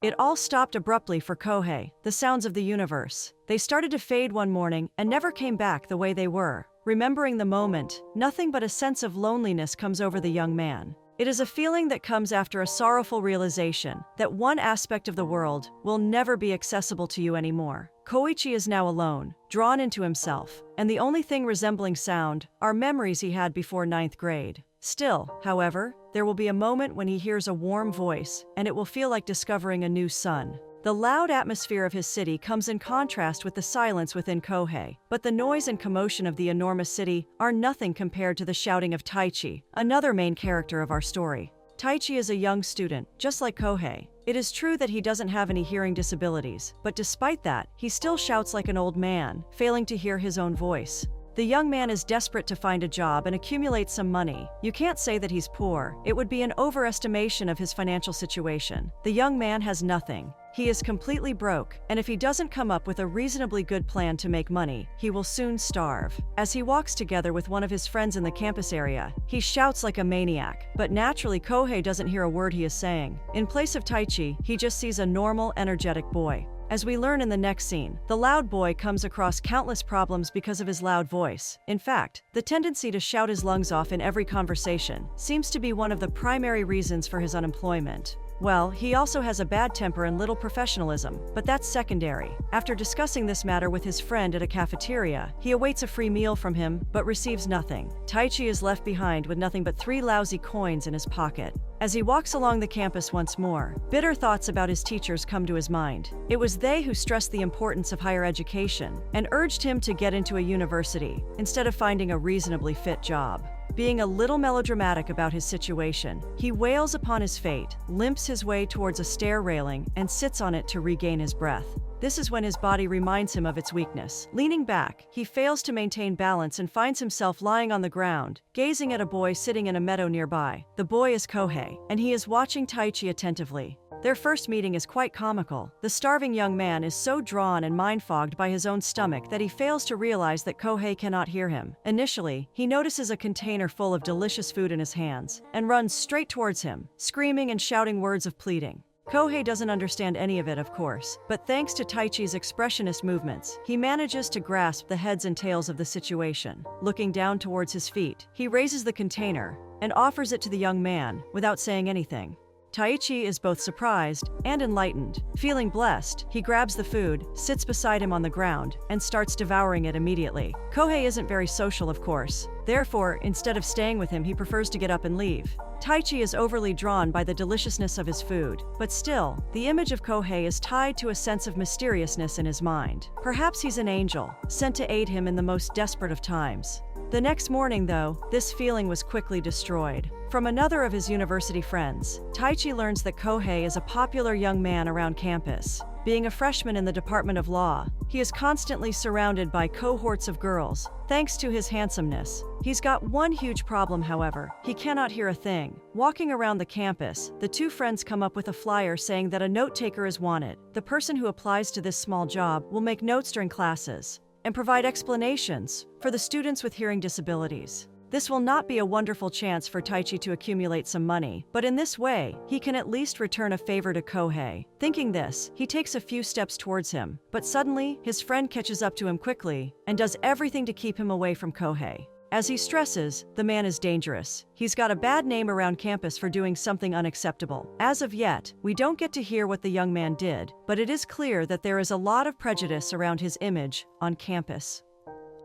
It all stopped abruptly for Kohei, the sounds of the universe. They started to fade one morning and never came back the way they were. Remembering the moment, nothing but a sense of loneliness comes over the young man. It is a feeling that comes after a sorrowful realization that one aspect of the world will never be accessible to you anymore. Koichi is now alone, drawn into himself, and the only thing resembling sound are memories he had before ninth grade. Still, however, there will be a moment when he hears a warm voice, and it will feel like discovering a new sun. The loud atmosphere of his city comes in contrast with the silence within Kohei, but the noise and commotion of the enormous city are nothing compared to the shouting of Taichi, another main character of our story. Taichi is a young student, just like Kohei. It is true that he doesn't have any hearing disabilities, but despite that, he still shouts like an old man, failing to hear his own voice. The young man is desperate to find a job and accumulate some money. You can't say that he's poor. It would be an overestimation of his financial situation. The young man has nothing. He is completely broke, and if he doesn't come up with a reasonably good plan to make money, he will soon starve. As he walks together with one of his friends in the campus area, he shouts like a maniac, but naturally Kohei doesn't hear a word he is saying. In place of Taichi, he just sees a normal, energetic boy. As we learn in the next scene, the loud boy comes across countless problems because of his loud voice. In fact, the tendency to shout his lungs off in every conversation seems to be one of the primary reasons for his unemployment. Well, he also has a bad temper and little professionalism, but that's secondary. After discussing this matter with his friend at a cafeteria, he awaits a free meal from him, but receives nothing. Taichi is left behind with nothing but 3 lousy coins in his pocket. As he walks along the campus once more, bitter thoughts about his teachers come to his mind. It was they who stressed the importance of higher education and urged him to get into a university, instead of finding a reasonably fit job. Being a little melodramatic about his situation, he wails upon his fate, limps his way towards a stair railing, and sits on it to regain his breath. This is when his body reminds him of its weakness. Leaning back, he fails to maintain balance and finds himself lying on the ground, gazing at a boy sitting in a meadow nearby. The boy is Kohei, and he is watching Taichi attentively. Their first meeting is quite comical. The starving young man is so drawn and mind-fogged by his own stomach that he fails to realize that Kohei cannot hear him. Initially, he notices a container full of delicious food in his hands and runs straight towards him, screaming and shouting words of pleading. Kohei doesn't understand any of it, of course, but thanks to Taichi's expressionist movements, he manages to grasp the heads and tails of the situation. Looking down towards his feet, he raises the container and offers it to the young man without saying anything. Taichi is both surprised and enlightened. Feeling blessed, he grabs the food, sits beside him on the ground, and starts devouring it immediately. Kohei isn't very social, of course. Therefore, instead of staying with him, he prefers to get up and leave. Taichi is overly drawn by the deliciousness of his food, but still, the image of Kohei is tied to a sense of mysteriousness in his mind. Perhaps he's an angel, sent to aid him in the most desperate of times. The next morning, though, this feeling was quickly destroyed. From another of his university friends, Taichi learns that Kohei is a popular young man around campus. Being a freshman in the Department of Law, he is constantly surrounded by cohorts of girls, thanks to his handsomeness. He's got one huge problem, however. He cannot hear a thing. Walking around the campus, the two friends come up with a flyer saying that a note-taker is wanted. The person who applies to this small job will make notes during classes and provide explanations for the students with hearing disabilities. This will not be a wonderful chance for Taichi to accumulate some money, but in this way, he can at least return a favor to Kohei. Thinking this, he takes a few steps towards him, but suddenly, his friend catches up to him quickly and does everything to keep him away from Kohei. As he stresses, the man is dangerous. He's got a bad name around campus for doing something unacceptable. As of yet, we don't get to hear what the young man did, but it is clear that there is a lot of prejudice around his image on campus.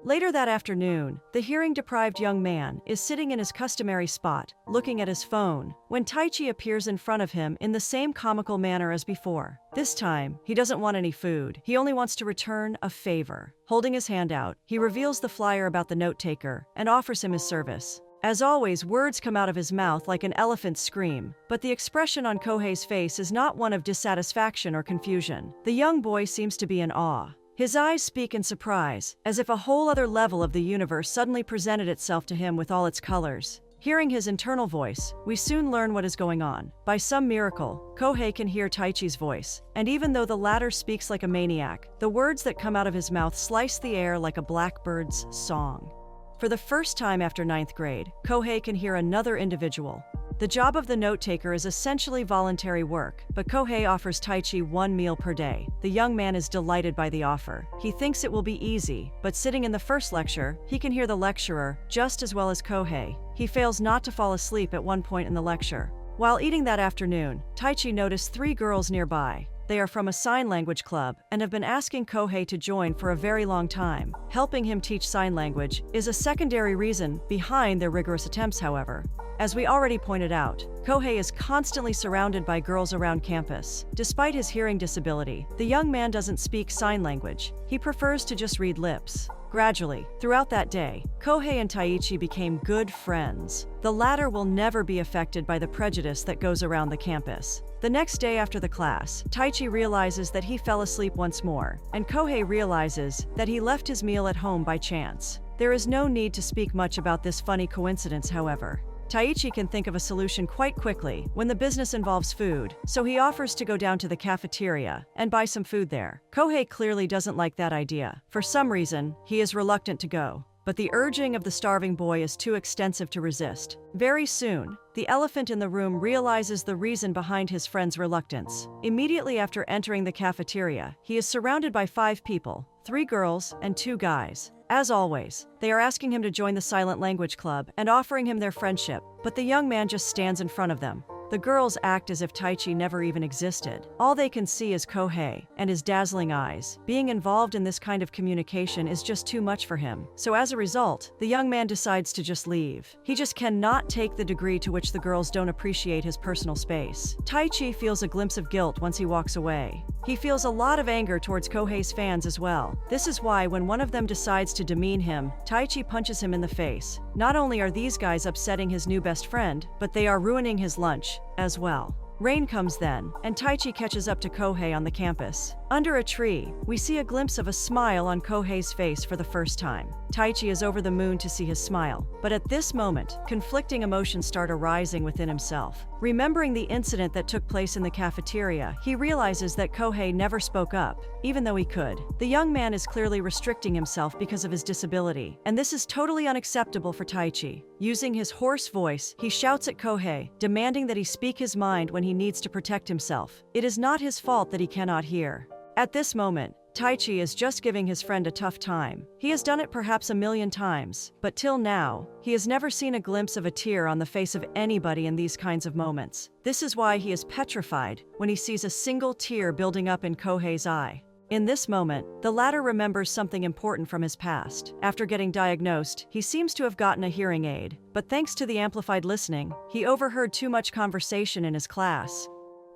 Later that afternoon, the hearing-deprived young man is sitting in his customary spot, looking at his phone, when Taichi appears in front of him in the same comical manner as before. This time, he doesn't want any food. He only wants to return a favor. Holding his hand out, he reveals the flyer about the note-taker and offers him his service. As always, words come out of his mouth like an elephant's scream, but the expression on Kohei's face is not one of dissatisfaction or confusion. The young boy seems to be in awe. His eyes speak in surprise, as if a whole other level of the universe suddenly presented itself to him with all its colors. Hearing his internal voice, we soon learn what is going on. By some miracle, Kohei can hear Taichi's voice, and even though the latter speaks like a maniac, the words that come out of his mouth slice the air like a blackbird's song. For the first time after ninth grade, Kohei can hear another individual The job of the note-taker is essentially voluntary work, but Kohei offers Taichi 1 meal per day. The young man is delighted by the offer. He thinks it will be easy, but sitting in the first lecture, he can hear the lecturer just as well as Kohei. He fails not to fall asleep at one point in the lecture. While eating that afternoon, Taichi noticed 3 girls nearby. They are from a sign language club and have been asking Kohei to join for a very long time. Helping him teach sign language is a secondary reason behind their rigorous attempts, however. As we already pointed out, Kohei is constantly surrounded by girls around campus. Despite his hearing disability, the young man doesn't speak sign language. He prefers to just read lips. Gradually, throughout that day, Kohei and Taichi became good friends. The latter will never be affected by the prejudice that goes around the campus. The next day after the class, Taichi realizes that he fell asleep once more, and Kohei realizes that he left his meal at home by chance. There is no need to speak much about this funny coincidence, however. Taichi can think of a solution quite quickly when the business involves food, so he offers to go down to the cafeteria and buy some food there. Kohei clearly doesn't like that idea. For some reason, he is reluctant to go. But the urging of the starving boy is too extensive to resist. Very soon, the elephant in the room realizes the reason behind his friend's reluctance. Immediately after entering the cafeteria, he is surrounded by 5 people, 3 girls and 2 guys. As always, they are asking him to join the Silent Language Club and offering him their friendship, but the young man just stands in front of them. The girls act as if Taichi never even existed. All they can see is Kohei and his dazzling eyes. Being involved in this kind of communication is just too much for him. So as a result, the young man decides to just leave. He just cannot take the degree to which the girls don't appreciate his personal space. Taichi feels a glimpse of guilt once he walks away. He feels a lot of anger towards Kohei's fans as well. This is why when one of them decides to demean him, Taichi punches him in the face. Not only are these guys upsetting his new best friend, but they are ruining his lunch as well. Rain comes then, and Taichi catches up to Kohei on the campus. Under a tree, we see a glimpse of a smile on Kohei's face for the first time. Taichi is over the moon to see his smile, but at this moment, conflicting emotions start arising within himself. Remembering the incident that took place in the cafeteria, he realizes that Kohei never spoke up, even though he could. The young man is clearly restricting himself because of his disability, and this is totally unacceptable for Taichi. Using his hoarse voice, he shouts at Kohei, demanding that he speak his mind when he needs to protect himself. It is not his fault that he cannot hear. At this moment, Taichi is just giving his friend a tough time. He has done it perhaps a million times, but till now, he has never seen a glimpse of a tear on the face of anybody in these kinds of moments. This is why he is petrified when he sees a single tear building up in Kohei's eye. In this moment, the latter remembers something important from his past. After getting diagnosed, he seems to have gotten a hearing aid, but thanks to the amplified listening, he overheard too much conversation in his class.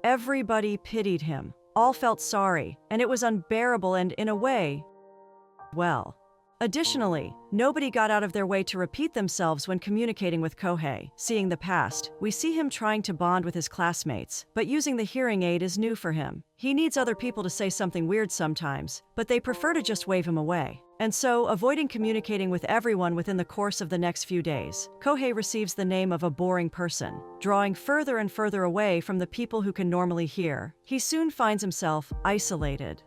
Everybody pitied him. All felt sorry, and it was unbearable and, in a way, well. Additionally, nobody got out of their way to repeat themselves when communicating with Kohei. Seeing the past, we see him trying to bond with his classmates, but using the hearing aid is new for him. He needs other people to say something weird sometimes, but they prefer to just wave him away. And so, avoiding communicating with everyone within the course of the next few days, Kohei receives the name of a boring person. Drawing further and further away from the people who can normally hear, he soon finds himself isolated.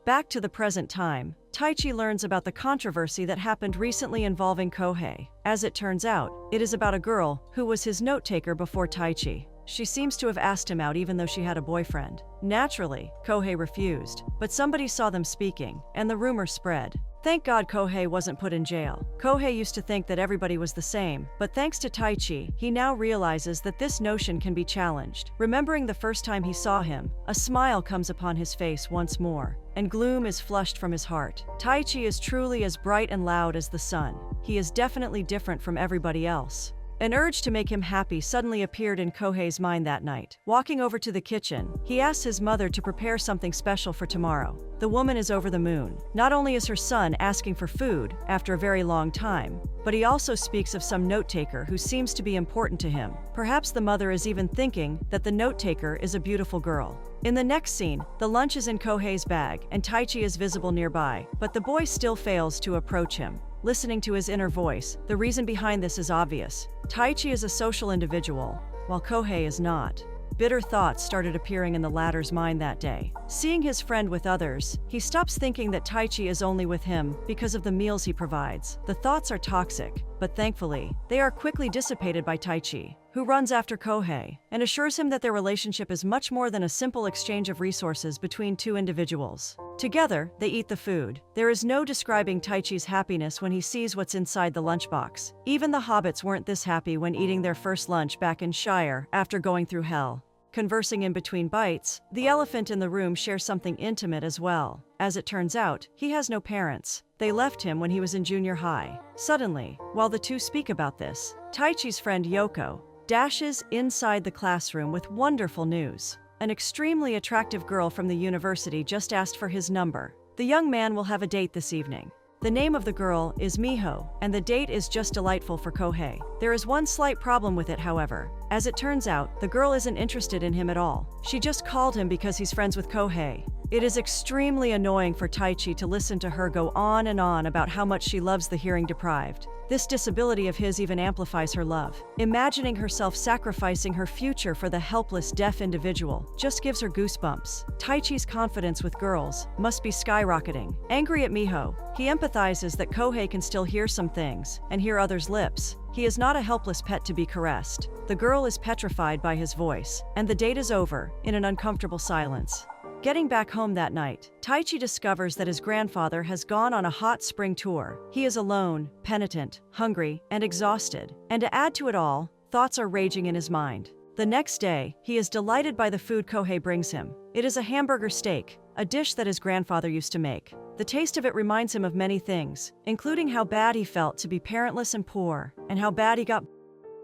Back to the present time, Taichi learns about the controversy that happened recently involving Kohei. As it turns out, it is about a girl who was his note-taker before Taichi. She seems to have asked him out even though she had a boyfriend. Naturally, Kohei refused, but somebody saw them speaking, and the rumor spread. Thank God Kohei wasn't put in jail. Kohei used to think that everybody was the same, but thanks to Taichi, he now realizes that this notion can be challenged. Remembering the first time he saw him, a smile comes upon his face once more, and gloom is flushed from his heart. Taichi is truly as bright and loud as the sun. He is definitely different from everybody else. An urge to make him happy suddenly appeared in Kohei's mind that night. Walking over to the kitchen, he asks his mother to prepare something special for tomorrow. The woman is over the moon. Not only is her son asking for food after a very long time, but he also speaks of some note-taker who seems to be important to him. Perhaps the mother is even thinking that the note-taker is a beautiful girl. In the next scene, the lunch is in Kohei's bag and Taichi is visible nearby, but the boy still fails to approach him. Listening to his inner voice, the reason behind this is obvious. Taichi is a social individual, while Kohei is not. Bitter thoughts started appearing in the latter's mind that day. Seeing his friend with others, he stops thinking that Taichi is only with him because of the meals he provides. The thoughts are toxic, but thankfully, they are quickly dissipated by Taichi, who runs after Kohei and assures him that their relationship is much more than a simple exchange of resources between two individuals. Together, they eat the food. There is no describing Taichi's happiness when he sees what's inside the lunchbox. Even the hobbits weren't this happy when eating their first lunch back in Shire after going through hell. Conversing in between bites, the elephant in the room shares something intimate as well. As it turns out, he has no parents. They left him when he was in junior high. Suddenly, while the two speak about this, Taichi's friend Yoko dashes inside the classroom with wonderful news. An extremely attractive girl from the university just asked for his number. The young man will have a date this evening. The name of the girl is Miho, and the date is just delightful for Kohei. There is one slight problem with it, however. As it turns out, the girl isn't interested in him at all. She just called him because he's friends with Kohei. It is extremely annoying for Taichi to listen to her go on and on about how much she loves the hearing-deprived. This disability of his even amplifies her love. Imagining herself sacrificing her future for the helpless deaf individual just gives her goosebumps. Taichi's confidence with girls must be skyrocketing. Angry at Miho, he empathizes that Kohei can still hear some things and hear others' lips. He is not a helpless pet to be caressed. The girl is petrified by his voice, and the date is over in an uncomfortable silence. Getting back home that night, Taichi discovers that his grandfather has gone on a hot spring tour. He is alone, penitent, hungry, and exhausted. And to add to it all, thoughts are raging in his mind. The next day, he is delighted by the food Kohei brings him. It is a hamburger steak, a dish that his grandfather used to make. The taste of it reminds him of many things, including how bad he felt to be parentless and poor, and how bad he got.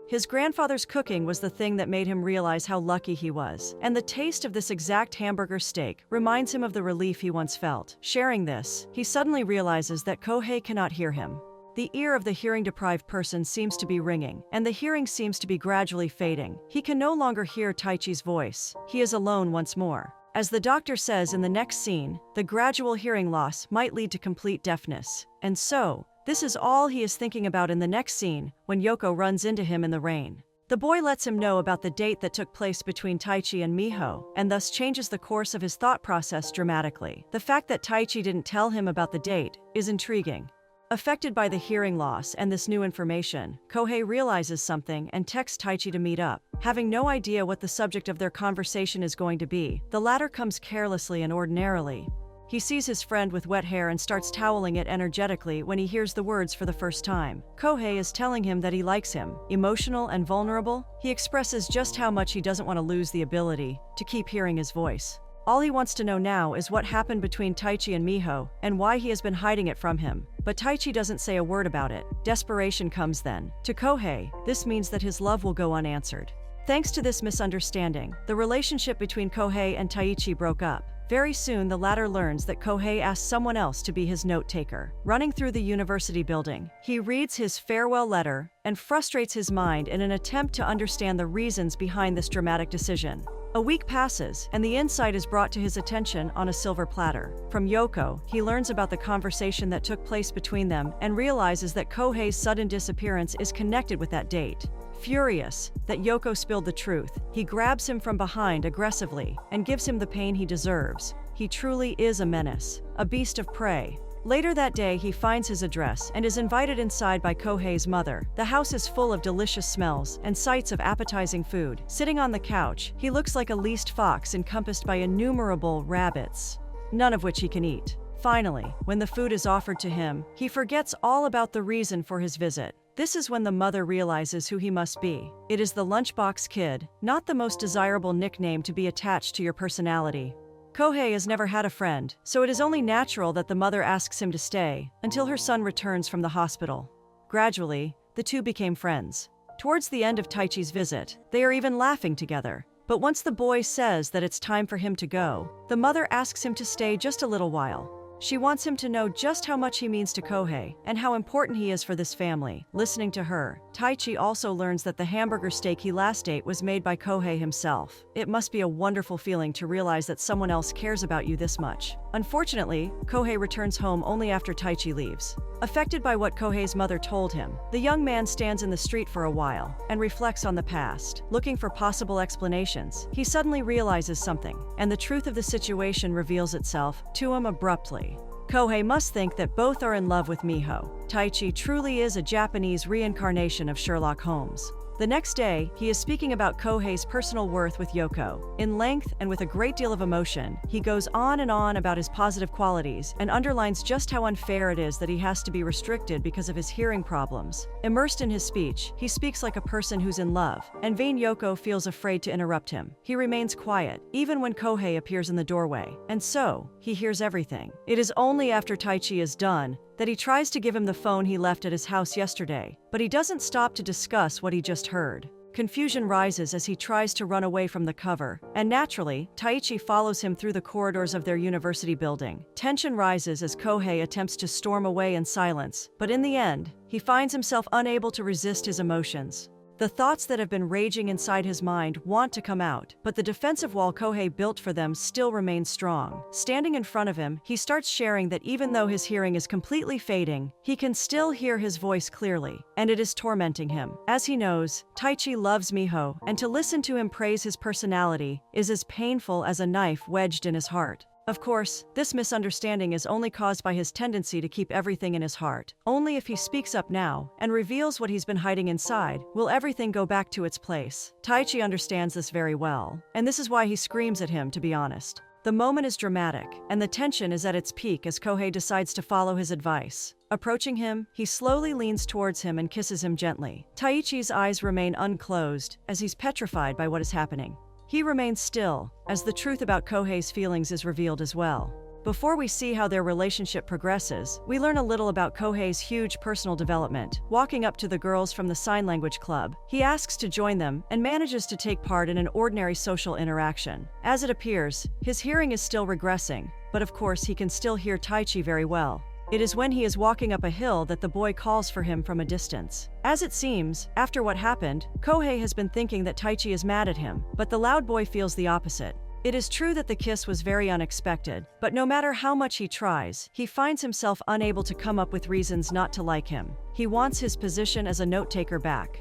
His grandfather's cooking was the thing that made him realize how lucky he was, and the taste of this exact hamburger steak reminds him of the relief he once felt. Sharing this, he suddenly realizes that Kohei cannot hear him. The ear of the hearing-deprived person seems to be ringing, and the hearing seems to be gradually fading. He can no longer hear Taichi's voice. He is alone once more. As the doctor says in the next scene, the gradual hearing loss might lead to complete deafness. And so, this is all he is thinking about in the next scene, when Yoko runs into him in the rain. The boy lets him know about the date that took place between Taichi and Miho, and thus changes the course of his thought process dramatically. The fact that Taichi didn't tell him about the date is intriguing. Affected by the hearing loss and this new information, Kohei realizes something and texts Taichi to meet up. Having no idea what the subject of their conversation is going to be, the latter comes carelessly and ordinarily. He sees his friend with wet hair and starts toweling it energetically when he hears the words for the first time. Kohei is telling him that he likes him. Emotional and vulnerable, he expresses just how much he doesn't want to lose the ability to keep hearing his voice. All he wants to know now is what happened between Taichi and Miho, and why he has been hiding it from him. But Taichi doesn't say a word about it. Desperation comes then. To Kohei, this means that his love will go unanswered. Thanks to this misunderstanding, the relationship between Kohei and Taichi broke up. Very soon, the latter learns that Kohei asked someone else to be his note-taker. Running through the university building, he reads his farewell letter and frustrates his mind in an attempt to understand the reasons behind this dramatic decision. A week passes, and the insight is brought to his attention on a silver platter. From Yoko, he learns about the conversation that took place between them and realizes that Kohei's sudden disappearance is connected with that date. Furious that Yoko spilled the truth, he grabs him from behind aggressively and gives him the pain he deserves. He truly is a menace, a beast of prey. Later that day, he finds his address and is invited inside by Kohei's mother. The house is full of delicious smells and sights of appetizing food. Sitting on the couch, he looks like a leased fox encompassed by innumerable rabbits, none of which he can eat. Finally, when the food is offered to him, he forgets all about the reason for his visit. This is when the mother realizes who he must be. It is the lunchbox kid, not the most desirable nickname to be attached to your personality. Kohei has never had a friend, so it is only natural that the mother asks him to stay until her son returns from the hospital. Gradually, the two became friends. Towards the end of Taichi's visit, they are even laughing together. But once the boy says that it's time for him to go, the mother asks him to stay just a little while. She wants him to know just how much he means to Kohei and how important he is for this family. Listening to her, Taichi also learns that the hamburger steak he last ate was made by Kohei himself. It must be a wonderful feeling to realize that someone else cares about you this much. Unfortunately, Kohei returns home only after Taichi leaves. Affected by what Kohei's mother told him, the young man stands in the street for a while and reflects on the past, looking for possible explanations. He suddenly realizes something, and the truth of the situation reveals itself to him abruptly. Kohei must think that both are in love with Miho. Taichi truly is a Japanese reincarnation of Sherlock Holmes. The next day, he is speaking about Kohei's personal worth with Yoko. In length and with a great deal of emotion, he goes on and on about his positive qualities and underlines just how unfair it is that he has to be restricted because of his hearing problems. Immersed in his speech, he speaks like a person who's in love, and vain Yoko feels afraid to interrupt him. He remains quiet, even when Kohei appears in the doorway, and so, he hears everything. It is only after Taichi is done that he tries to give him the phone he left at his house yesterday, but he doesn't stop to discuss what he just heard. Confusion rises as he tries to run away from the cover, and naturally, Taichi follows him through the corridors of their university building. Tension rises as Kohei attempts to storm away in silence, but in the end, he finds himself unable to resist his emotions. The thoughts that have been raging inside his mind want to come out, but the defensive wall Kohei built for them still remains strong. Standing in front of him, he starts sharing that even though his hearing is completely fading, he can still hear his voice clearly, and it is tormenting him. As he knows, Taichi loves Miho, and to listen to him praise his personality is as painful as a knife wedged in his heart. Of course, this misunderstanding is only caused by his tendency to keep everything in his heart. Only if he speaks up now and reveals what he's been hiding inside will everything go back to its place. Taichi understands this very well, and this is why he screams at him, to be honest. The moment is dramatic, and the tension is at its peak as Kohei decides to follow his advice. Approaching him, he slowly leans towards him and kisses him gently. Taichi's eyes remain unclosed as he's petrified by what is happening. He remains still, as the truth about Kohei's feelings is revealed as well. Before we see how their relationship progresses, we learn a little about Kohei's huge personal development. Walking up to the girls from the sign language club, he asks to join them and manages to take part in an ordinary social interaction. As it appears, his hearing is still regressing, but of course he can still hear Taichi very well. It is when he is walking up a hill that the boy calls for him from a distance. As it seems, after what happened, Kohei has been thinking that Taichi is mad at him, but the loud boy feels the opposite. It is true that the kiss was very unexpected, but no matter how much he tries, he finds himself unable to come up with reasons not to like him. He wants his position as a note-taker back.